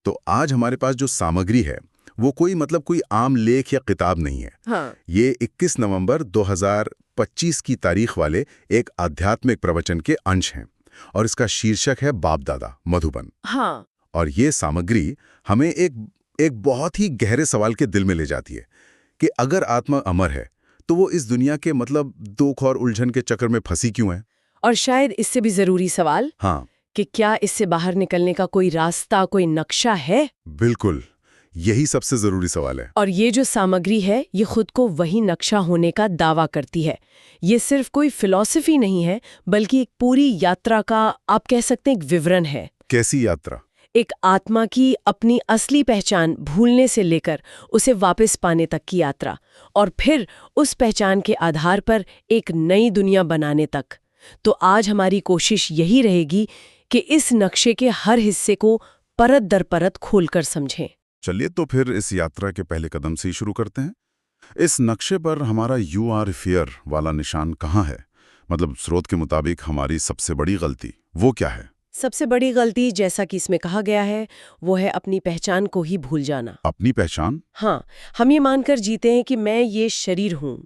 तो आज हमारे पास जो सामग्री है वो कोई आम लेख या किताब नहीं है। हाँ। ये 21 नवंबर 2025 की तारीख वाले एक आध्यात्मिक प्रवचन के अंश हैं और इसका शीर्षक है बाप दादा मधुबन। हाँ। और ये सामग्री हमें एक बहुत ही गहरे सवाल के दिल में ले जाती है कि अगर आत्मा अमर है तो वो इस दुनिया के दुख और उलझन के चक्कर में फंसी क्यों है। और शायद इससे भी जरूरी सवाल, हाँ, कि क्या इससे बाहर निकलने का कोई रास्ता, कोई नक्शा है। बिल्कुल, यही सबसे जरूरी सवाल है। और ये जो सामग्री है ये खुद को वही नक्शा होने का दावा करती है। ये सिर्फ कोई फिलॉसफी नहीं है बल्कि एक पूरी यात्रा का, आप कह सकते हैं, एक विवरण है। कैसी यात्रा? एक आत्मा की अपनी असली पहचान भूलने से लेकर उसे वापस पाने तक की यात्रा, और फिर उस पहचान के आधार पर एक नई दुनिया बनाने तक। तो आज हमारी कोशिश यही रहेगी कि इस नक्शे के हर हिस्से को परत दर परत खोलकर समझें। चलिए तो फिर इस यात्रा के पहले कदम से ही शुरू करते हैं। इस नक्शे पर हमारा यू आर फियर वाला निशान कहाँ है? स्रोत के मुताबिक हमारी सबसे बड़ी गलती वो क्या है? सबसे बड़ी गलती, जैसा कि इसमें कहा गया है, वो है अपनी पहचान को ही भूल जाना। अपनी पहचान? हाँ, हम ये मानकर जीते हैं कि मैं ये शरीर हूँ,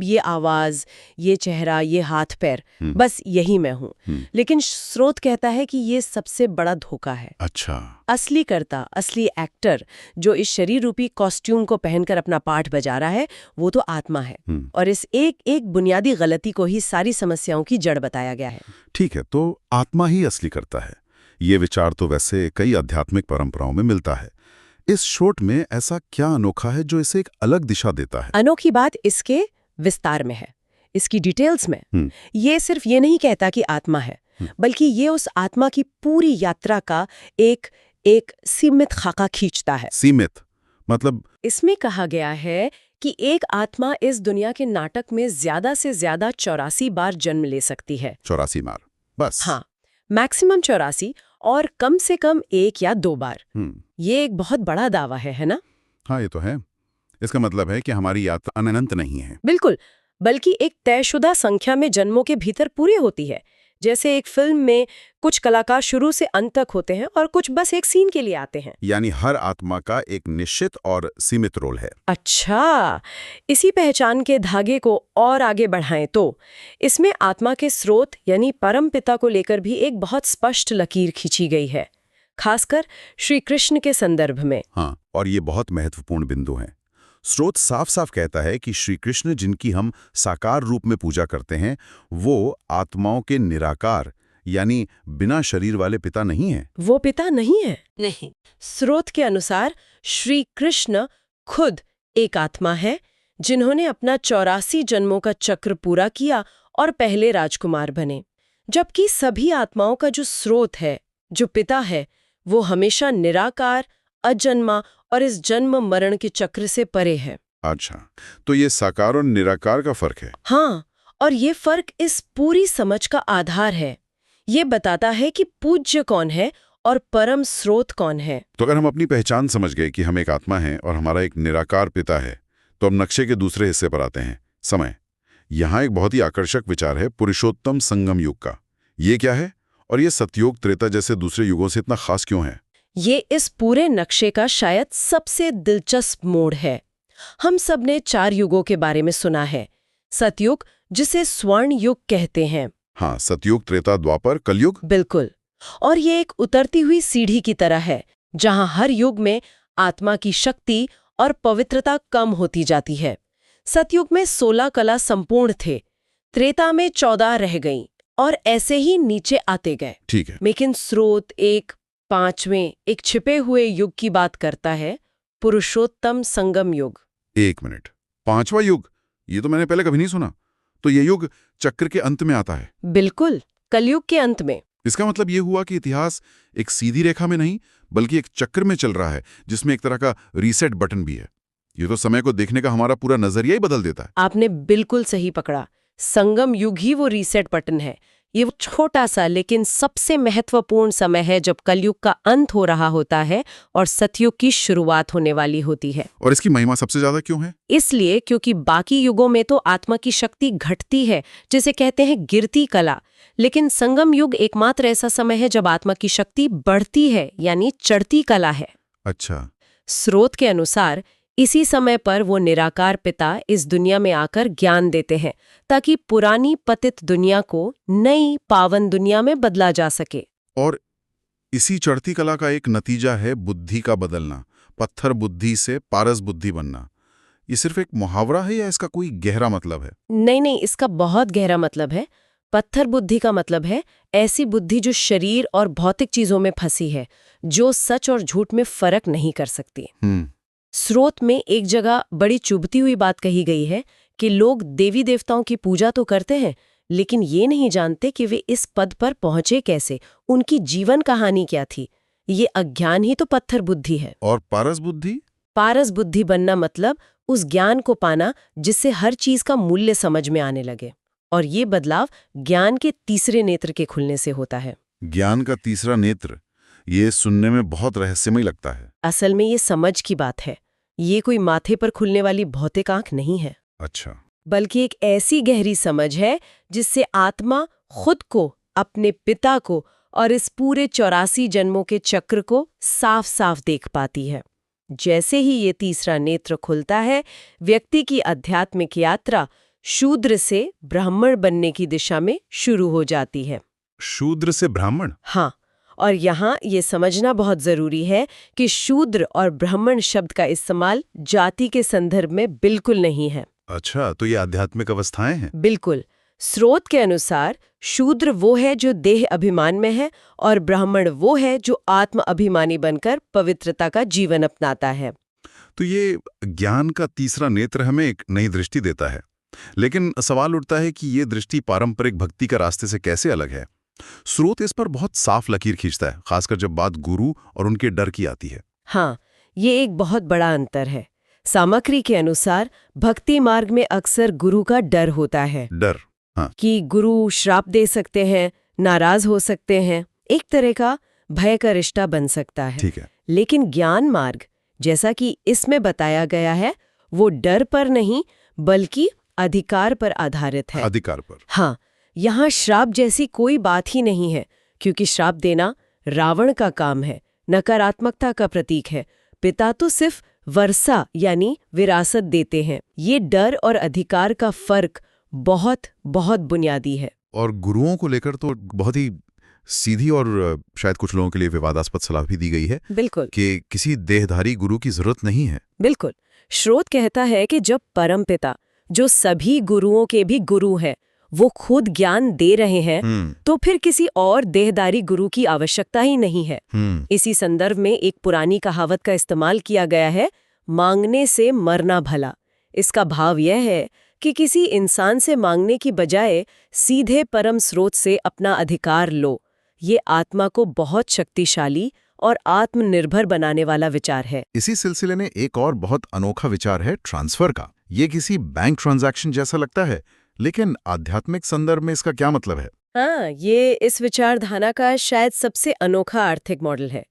ये आवाज, ये चेहरा, ये हाथ पैर, बस यही मैं हूँ। लेकिन स्रोत कहता है कि ये सबसे बड़ा धोखा है। अच्छा। असली कर्ता, असली एक्टर जो इस शरीर रूपी कॉस्ट्यूम को पहनकर अपना पाठ बजा रहा है, वो तो आत्मा है। और इस एक एक बुनियादी गलती को ही सारी समस्याओं की जड़ बताया गया है। ठीक है, तो आत्मा ही असली करता है, ये विचार तो वैसे कई आध्यात्मिक परंपराओं में मिलता है। इस शॉट में ऐसा क्या अनोखा है जो इसे एक अलग दिशा देता है? अनोखी बात इसके विस्तार में है, इसकी डिटेल्स में। ये सिर्फ ये नहीं कहता कि आत्मा है, बल्कि ये उस आत्मा की पूरी यात्रा का एक सीमित खाका खींचता है। सीमित इसमें कहा गया है कि एक आत्मा इस दुनिया के नाटक में ज्यादा से ज्यादा 84 बार जन्म ले सकती है। 84 बार बस? हाँ, मैक्सिमम 84, और कम से कम 1 या 2 बार। ये एक बहुत बड़ा दावा है ना? हाँ, ये तो है। इसका मतलब है कि हमारी यात्रा अनंत नहीं है। बिल्कुल, बल्कि एक तयशुदा संख्या में जन्मों के भीतर पूरी होती है। जैसे एक फिल्म में कुछ कलाकार शुरू से अंत तक होते हैं और कुछ बस एक सीन के लिए आते हैं। यानी हर आत्मा का एक निश्चित और सीमित रोल है। अच्छा, इसी पहचान के धागे को और आगे बढ़ाएं तो इसमें आत्मा के स्रोत यानी परम पिता को लेकर भी एक बहुत स्पष्ट लकीर खींची गई है, खासकर श्री कृष्ण के संदर्भ में। हाँ, और ये बहुत महत्वपूर्ण बिंदु है। स्रोत साफ साफ कहता है कि श्री कृष्ण, जिनकी हम साकार रूप में पूजा करते हैं, वो आत्माओं के निराकार यानी बिना शरीर वाले पिता नहीं है। वो पिता नहीं है। नहीं, स्रोत के अनुसार श्री कृष्ण खुद एक आत्मा है जिन्होंने अपना 84 जन्मों का चक्र पूरा किया और पहले राजकुमार बने, जबकि सभी आत्माओं का जो स्रोत है, जो पिता है, वो हमेशा निराकार, अजन्मा और इस जन्म मरण के चक्र से परे है। अच्छा, तो ये साकार और निराकार का फर्क है? हाँ, और ये फर्क इस पूरी समझ का आधार है। ये बताता है कि पूज्य कौन है और परम स्रोत कौन है। तो अगर हम अपनी पहचान समझ गए कि हम एक आत्मा हैं और हमारा एक निराकार पिता है, तो अब नक्शे के दूसरे हिस्से पर आते हैं, समय। यहाँ एक बहुत ही आकर्षक विचार है पुरुषोत्तम संगम युग का। ये क्या है और ये सतयुग, त्रेता जैसे दूसरे युगों से इतना खास क्यों है? ये इस पूरे नक्शे का शायद सबसे दिलचस्प मोड़ है। हम सब ने 4 युगों के बारे में सुना है। सतयुग, जिसे स्वर्ण युग कहते हैं। हाँ, सतयुग, त्रेता, द्वापर, कलयुग। बिल्कुल। और ये एक उतरती हुई सीढ़ी की तरह है, जहां हर युग में आत्मा की शक्ति और पवित्रता कम होती जाती है। सतयुग में 16 कला संपूर्ण थे, त्रेता में 14 रह गईं, और ऐसे ही नीचे आते गए। ठीक है। लेकिन स्रोत एक 5वें, एक छिपे हुए युग की बात करता है, पुरुषोत्तम संगम युग। 1 मिनट, 5वां युग? ये तो मैंने पहले कभी नहीं सुना। तो ये युग चक्र के अंत में आता है? बिल्कुल, कलयुग के अंत में। इसका मतलब ये हुआ कि इतिहास एक सीधी रेखा में नहीं बल्कि एक चक्र में चल रहा है, जिसमें एक तरह का रीसेट बटन भी है। ये तो समय को देखने का हमारा पूरा नजरिया ही बदल देता है। आपने बिल्कुल सही पकड़ा। संगम युग ही वो रीसेट बटन है। ये वो छोटा सा लेकिन सबसे महत्वपूर्ण समय है जब कलयुग का अंत हो रहा होता है और सतयुग की शुरुआत होने वाली होती है। और इसकी महिमा सबसे ज्यादा क्यों है? इसलिए क्योंकि बाकी युगों में तो आत्मा की शक्ति घटती है, जिसे कहते हैं गिरती कला, लेकिन संगम युग एकमात्र ऐसा समय है जब आत्मा की शक्ति बढ़ती है, यानी चढ़ती कला है। अच्छा। स्रोत के अनुसार इसी समय पर वो निराकार पिता इस दुनिया में आकर ज्ञान देते हैं ताकि पुरानी पतित दुनिया को नई पावन दुनिया में बदला जा सके। और इसी चढ़ती कला का एक नतीजा है बुद्धि का बदलना, पत्थर बुद्धि से पारस बुद्धि बनना। ये सिर्फ एक मुहावरा है या इसका कोई गहरा मतलब है? नहीं, इसका बहुत गहरा मतलब है। पत्थर बुद्धि का मतलब है ऐसी बुद्धि जो शरीर और भौतिक चीजों में फंसी है, जो सच और झूठ में फर्क नहीं कर सकती। स्रोत में एक जगह बड़ी चुभती हुई बात कही गई है कि लोग देवी देवताओं की पूजा तो करते हैं, लेकिन ये नहीं जानते कि वे इस पद पर पहुंचे कैसे, उनकी जीवन कहानी क्या थी। ये अज्ञान ही तो पत्थर बुद्धि है। और पारस बुद्धि? पारस बुद्धि बनना मतलब उस ज्ञान को पाना जिससे हर चीज का मूल्य समझ में आने लगे। और ये बदलाव ज्ञान के तीसरे नेत्र के खुलने से होता है। ज्ञान का तीसरा नेत्र, ये सुनने में बहुत रहस्यमय लगता है। असल में ये समझ की बात है। ये कोई माथे पर खुलने वाली भौतिक आंख नहीं है। अच्छा। बल्कि एक ऐसी गहरी समझ है जिससे आत्मा खुद को, अपने पिता को और इस पूरे 84 जन्मों के चक्र को साफ साफ देख पाती है। जैसे ही ये तीसरा नेत्र खुलता है, व्यक्ति की आध्यात्मिक यात्रा शूद्र से ब्राह्मण बनने की दिशा में शुरू हो जाती है। शूद्र से ब्राह्मण? हाँ, और यहाँ ये समझना बहुत जरूरी है कि शूद्र और ब्राह्मण शब्द का इस्तेमाल जाति के संदर्भ में बिल्कुल नहीं है। अच्छा, तो ये आध्यात्मिक अवस्थाएं हैं? बिल्कुल। स्रोत के अनुसार शूद्र वो है जो देह अभिमान में है और ब्राह्मण वो है जो आत्म अभिमानी बनकर पवित्रता का जीवन अपनाता है। तो ये ज्ञान का तीसरा नेत्र हमें एक नई दृष्टि देता है, लेकिन सवाल उठता है कि ये दृष्टि पारंपरिक भक्ति का रास्ते से कैसे अलग है? स्रोत इस पर बहुत साफ लकीर खींचता है, खासकर जब बात गुरु और उनके डर की आती है। हाँ, ये एक बहुत बड़ा अंतर है। सामग्री के अनुसार भक्ति मार्ग में अक्सर गुरु का डर होता है। डर? हाँ। कि गुरु श्राप दे सकते हैं, नाराज हो सकते हैं, एक तरह का भय का रिश्ता बन सकता है। ठीक है। लेकिन ज्ञान मार्ग, जैसा कि इसमें बताया गया है, वो डर पर नहीं बल्कि अधिकार पर आधारित है। अधिकार पर? हाँ, यहाँ श्राप जैसी कोई बात ही नहीं है, क्योंकि श्राप देना रावण का काम है, नकारात्मकता का प्रतीक है। पिता तो सिर्फ वर्षा यानी विरासत देते हैं। ये डर और अधिकार का फर्क बहुत बहुत बुनियादी है। और गुरुओं को लेकर तो बहुत ही सीधी और शायद कुछ लोगों के लिए विवादास्पद सलाह भी दी गई है। बिल्कुल। कि किसी देहधारी गुरु की जरूरत नहीं है। बिल्कुल। स्रोत कहता है कि जब परमपिता, जो सभी गुरुओं के भी गुरु हैं, वो खुद ज्ञान दे रहे हैं, तो फिर किसी और देहदारी गुरु की आवश्यकता ही नहीं है। इसी संदर्भ में एक पुरानी कहावत का इस्तेमाल किया गया है, मांगने से मरना भला। इसका भाव यह है कि किसी इंसान से मांगने की बजाय सीधे परम स्रोत से अपना अधिकार लो। ये आत्मा को बहुत शक्तिशाली और आत्मनिर्भर बनाने वाला विचार है। इसी सिलसिले में एक और बहुत अनोखा विचार है ट्रांसफर का। ये किसी बैंक ट्रांजैक्शन जैसा लगता है, लेकिन आध्यात्मिक संदर्भ में इसका क्या मतलब है? हाँ, ये इस विचारधारा का शायद सबसे अनोखा आर्थिक मॉडल है।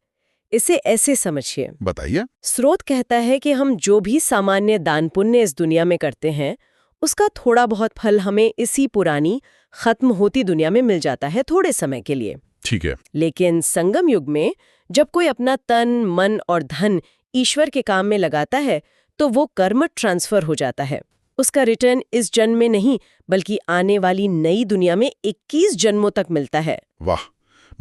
इसे ऐसे समझिए। बताइए। स्रोत कहता है कि हम जो भी सामान्य दान पुण्य इस दुनिया में करते हैं, उसका थोड़ा बहुत फल हमें इसी पुरानी खत्म होती दुनिया में मिल जाता है, थोड़े समय के लिए। ठीक है। लेकिन संगम युग में जब कोई अपना तन, मन और धन ईश्वर के काम में लगाता है, तो वो कर्म ट्रांसफर हो जाता है। उसका रिटर्न इस जन्म में नहीं बल्कि आने वाली नई दुनिया में 21 जन्मों तक मिलता है। वाह,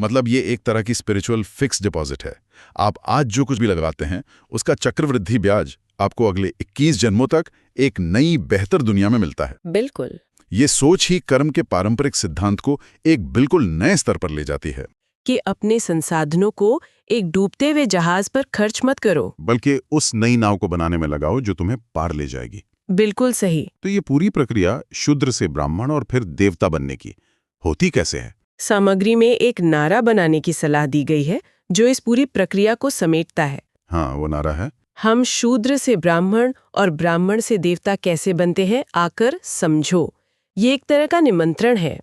मतलब ये एक तरह की स्पिरिचुअल फिक्स डिपॉजिट है। आप आज जो कुछ भी लगाते हैं, उसका चक्रवृद्धि ब्याज आपको अगले 21 जन्मों तक एक नई बेहतर दुनिया में मिलता है। बिल्कुल। ये सोच ही कर्म के पारंपरिक सिद्धांत को एक बिल्कुल नए स्तर पर ले जाती है कि अपने संसाधनों को एक डूबते हुए जहाज पर खर्च मत करो, बल्कि उस नई नाव को बनाने में लगाओ जो तुम्हें पार ले जाएगी। बिल्कुल सही। तो ये पूरी प्रक्रिया शूद्र से ब्राह्मण और फिर देवता बनने की होती कैसे है? सामग्री में एक नारा बनाने की सलाह दी गई है जो इस पूरी प्रक्रिया को समेटता है। हाँ, वो नारा है, हम शूद्र से ब्राह्मण और ब्राह्मण से देवता कैसे बनते हैं, आकर समझो। ये एक तरह का निमंत्रण है।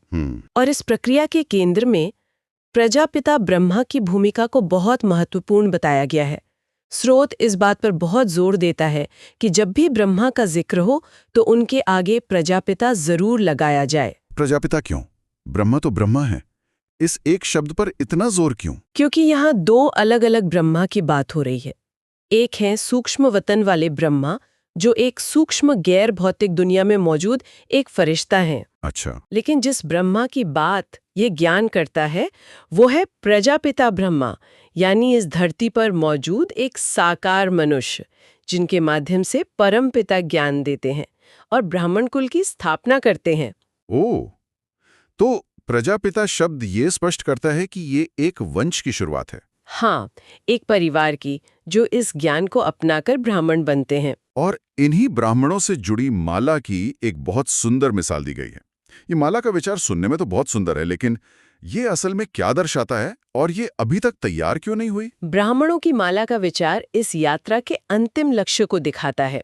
और इस प्रक्रिया के केंद्र में प्रजापिता ब्रह्मा की भूमिका को बहुत महत्वपूर्ण बताया गया है। स्रोत इस बात पर बहुत जोर देता है कि जब भी ब्रह्मा का जिक्र हो तो उनके आगे प्रजापिता जरूर लगाया जाए। प्रजापिता क्यों? ब्रह्मा तो ब्रह्मा है, इस एक शब्द पर इतना जोर क्यों? क्योंकि यहाँ दो अलग अलग ब्रह्मा की बात हो रही है। एक है सूक्ष्म वतन वाले ब्रह्मा, जो एक सूक्ष्म गैर भौतिक दुनिया में मौजूद एक फरिश्ता है। अच्छा। लेकिन जिस ब्रह्मा की बात ये ज्ञान करता है वो है प्रजापिता ब्रह्मा, यानी इस धरती पर मौजूद एक साकार मनुष्य, जिनके माध्यम से परमपिता ज्ञान देते हैं और ब्राह्मण कुल की स्थापना करते हैं। ओह, तो प्रजापिता शब्द ये स्पष्ट करता है कि ये एक वंश की शुरुआत है। हाँ, एक परिवार की जो इस ज्ञान को अपनाकर ब्राह्मण बनते हैं। और इन्हीं ब्राह्मणों से जुड़ी माला की एक बहुत सुंदर मिसाल दी गई है। ये माला का विचार सुनने में तो बहुत सुंदर है, लेकिन ये असल में क्या दर्शाता है और ये अभी तक तैयार क्यों नहीं हुई? ब्राह्मणों की माला का विचार इस यात्रा के अंतिम लक्ष्य को दिखाता है।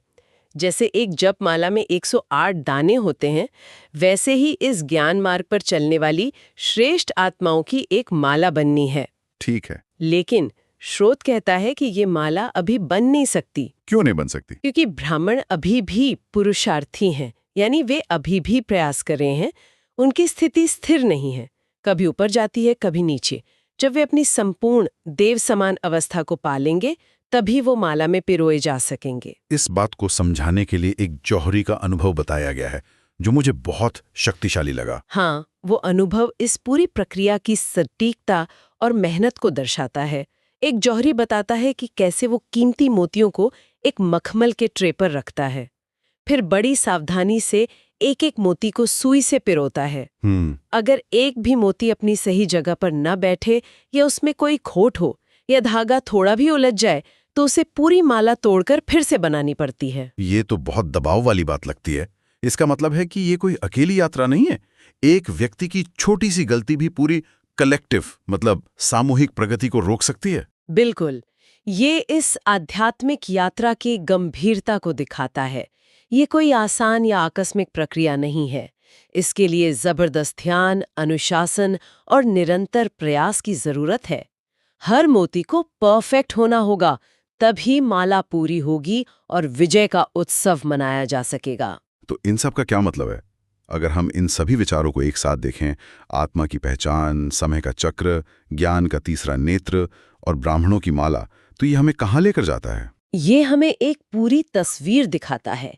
जैसे एक जप माला में 108 दाने होते हैं, वैसे ही इस ज्ञान मार्ग पर चलने वाली श्रेष्ठ आत्माओं की एक माला बननी है। ठीक है। लेकिन स्रोत कहता है कि ये माला अभी बन नहीं सकती। क्यों नहीं बन सकती? क्योंकि ब्राह्मण अभी भी पुरुषार्थी हैं, यानी वे अभी भी प्रयास कर रहे हैं। उनकी स्थिति स्थिर नहीं है, कभी ऊपर जाती है कभी नीचे। जब वे अपनी संपूर्ण देव समान अवस्था को पालेंगे तभी वो माला में पिरोए जा सकेंगे। इस बात को समझाने के लिए एक जौहरी का अनुभव बताया गया है जो मुझे बहुत शक्तिशाली लगा। हाँ, वो अनुभव इस पूरी प्रक्रिया की सटीकता और मेहनत को दर्शाता है। एक जौहरी बताता है कि कैसे वो कीमती मोतियों को एक मखमल के ट्रे पर रखता है, फिर बड़ी सावधानी से एक एक मोती को सुई से पिरोता है। अगर एक भी मोती अपनी सही जगह पर न बैठे या उसमें कोई खोट हो या धागा थोड़ा भी उलझ जाए तो उसे पूरी माला तोड़कर फिर से बनानी पड़ती है। ये तो बहुत दबाव वाली बात लगती है। इसका मतलब है कि ये कोई अकेली यात्रा नहीं है। एक व्यक्ति की छोटी सी गलती भी पूरी कलेक्टिव मतलब सामूहिक प्रगति को रोक सकती है। बिल्कुल, ये इस आध्यात्मिक यात्रा की गंभीरता को दिखाता है। ये कोई आसान या आकस्मिक प्रक्रिया नहीं है। इसके लिए जबरदस्त ध्यान, अनुशासन और निरंतर प्रयास की जरूरत है। हर मोती को परफेक्ट होना होगा, तभी माला पूरी होगी और विजय का उत्सव मनाया जा सकेगा। तो इन सब का क्या मतलब है? अगर हम इन सभी विचारों को एक साथ देखें, आत्मा की पहचान, समय का चक्र, ज्ञान का तीसरा नेत्र और ब्राह्मणों की माला, तो ये हमें कहाँ लेकर जाता है? ये हमें एक पूरी तस्वीर दिखाता है।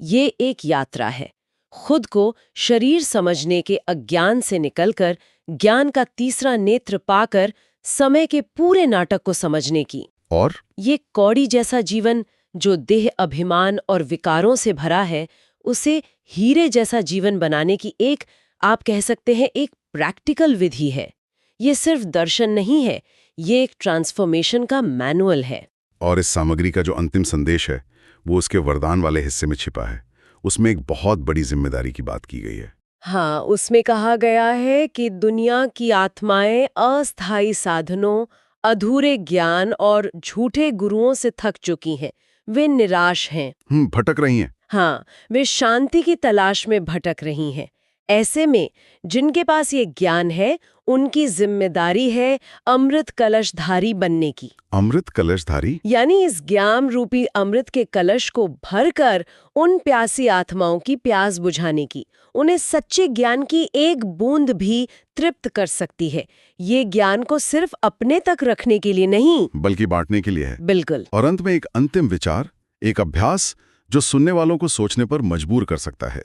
ये एक यात्रा है, खुद को शरीर समझने के अज्ञान से निकलकर ज्ञान का तीसरा नेत्र पाकर समय के पूरे नाटक को समझने की। और ये कौड़ी जैसा जीवन जो देह अभिमान और विकारों से भरा है, उसे हीरे जैसा जीवन बनाने की एक, आप कह सकते हैं, एक प्रैक्टिकल विधि है। ये सिर्फ दर्शन नहीं है, ये एक ट्रांसफॉर्मेशन का मैनुअल है। और इस सामग्री का जो अंतिम संदेश है वो उसके वरदान वाले हिस्से में छिपा है। उसमें एक बहुत बड़ी जिम्मेदारी की बात की गई है। हाँ, उसमें कहा गया है कि दुनिया की आत्माएं अस्थायी साधनों, अधूरे ज्ञान और झूठे गुरुओं से थक चुकी हैं। वे निराश हैं। भटक रही हैं। हाँ, वे शांति की तलाश में भटक रही हैं। ऐसे में जिनके पास ये ज्ञान है, उनकी जिम्मेदारी है अमृत कलशधारी बनने की। अमृत कलशधारी यानी इस ज्ञान रूपी अमृत के कलश को भरकर उन प्यासी आत्माओं की प्यास बुझाने की, उन्हें सच्चे ज्ञान की एक बूंद भी तृप्त कर सकती है। ये ज्ञान को सिर्फ अपने तक रखने के लिए नहीं, बल्कि बांटने के लिए है। बिल्कुल। और अंत में एक अंतिम विचार, एक अभ्यास जो सुनने वालों को सोचने पर मजबूर कर सकता है।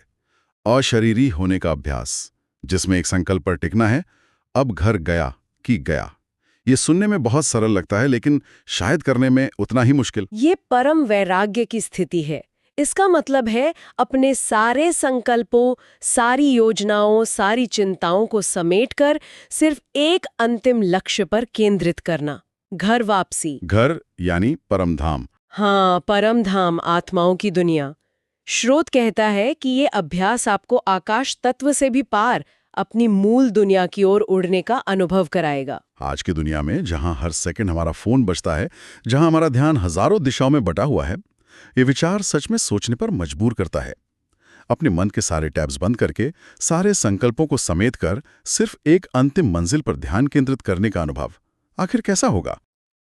अशरीरी होने का अभ्यास, जिसमें एक संकल्प पर टिकना है, अब घर गया कि गया। ये सुनने में बहुत सरल लगता है, लेकिन शायद करने में उतना ही मुश्किल। ये परम वैराग्य की स्थिति है। इसका मतलब है अपने सारे संकल्पों, सारी योजनाओं, सारी चिंताओं को समेटकर सिर्फ एक अंतिम लक्ष्य पर केंद्रित करना, घर वापसी। घर यानी परमधाम। हाँ, परमधाम, आत्माओं की दुनिया। स्रोत कहता है कि ये अभ्यास आपको आकाश तत्व से भी पार अपनी मूल दुनिया की ओर उड़ने का अनुभव कराएगा। आज की दुनिया में जहां हर सेकंड हमारा फोन बजता है, जहां हमारा ध्यान हजारों दिशाओं में बटा हुआ है, ये विचार सच में सोचने पर मजबूर करता है। अपने मन के सारे टैब्स बंद करके, सारे संकल्पों को समेट कर सिर्फ एक अंतिम मंजिल पर ध्यान केंद्रित करने का अनुभव आखिर कैसा होगा?